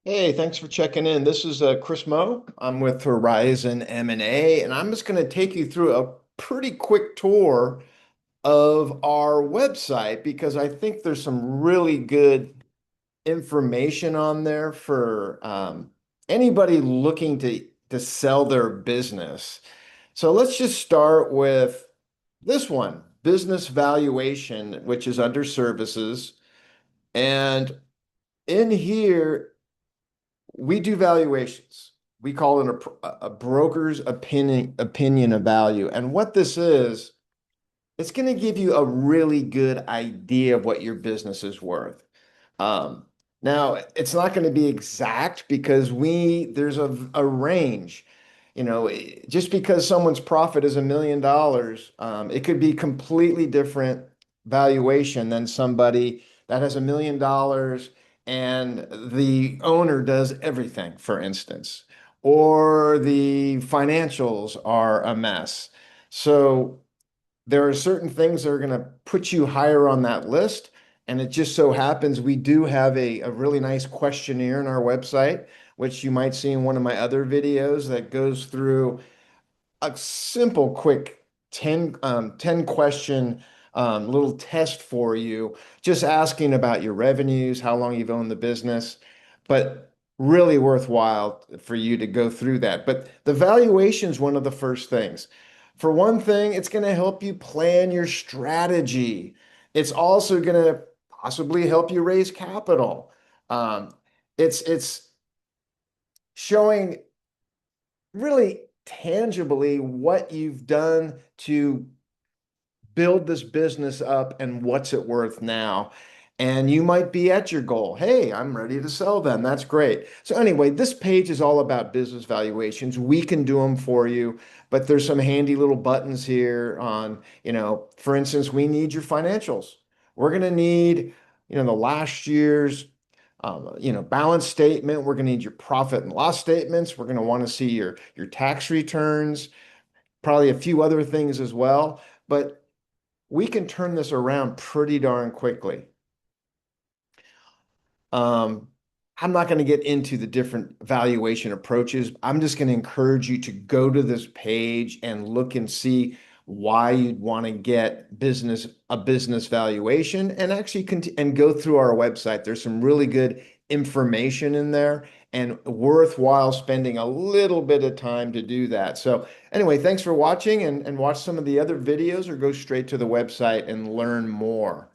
Hey, thanks for checking in. This is Chris Moe. I'm with Horizon M&A, and I'm just going to take you through a pretty quick tour of our website because I think there's some really good information on there for anybody looking to sell their business. So let's just start with this one, business valuation, which is under services. And in here, we do valuations. We call it a broker's opinion of value. And what this is, it's going to give you a really good idea of what your business is worth. Um, Now, it's not going to be exact because there's a range. Just because someone's profit is $1 million, it could be completely different valuation than somebody that has $1 million and the owner does everything, for instance, or the financials are a mess. So there are certain things that are going to put you higher on that list. And it just so happens we do have a really nice questionnaire on our website, which you might see in one of my other videos that goes through a simple, quick 10 question little test for you, just asking about your revenues, how long you've owned the business, but really worthwhile for you to go through that. But the valuation is one of the first things. For one thing, it's going to help you plan your strategy. It's also going to possibly help you raise capital. Um, it's showing really tangibly what you've done to build this business up and what's it worth now. And you might be at your goal. Hey, I'm ready to sell them. That's great. So anyway, this page is all about business valuations. We can do them for you, but there's some handy little buttons here on, for instance, we need your financials. We're going to need, the last year's balance statement. We're going to need your profit and loss statements. We're going to want to see your tax returns, probably a few other things as well. But we can turn this around pretty darn quickly. Um, I'm not going to get into the different valuation approaches. I'm just going to encourage you to go to this page and look and see why you'd want to get a business valuation and actually and go through our website. There's some really good information in there and worthwhile spending a little bit of time to do that. So anyway, thanks for watching and watch some of the other videos or go straight to the website and learn more.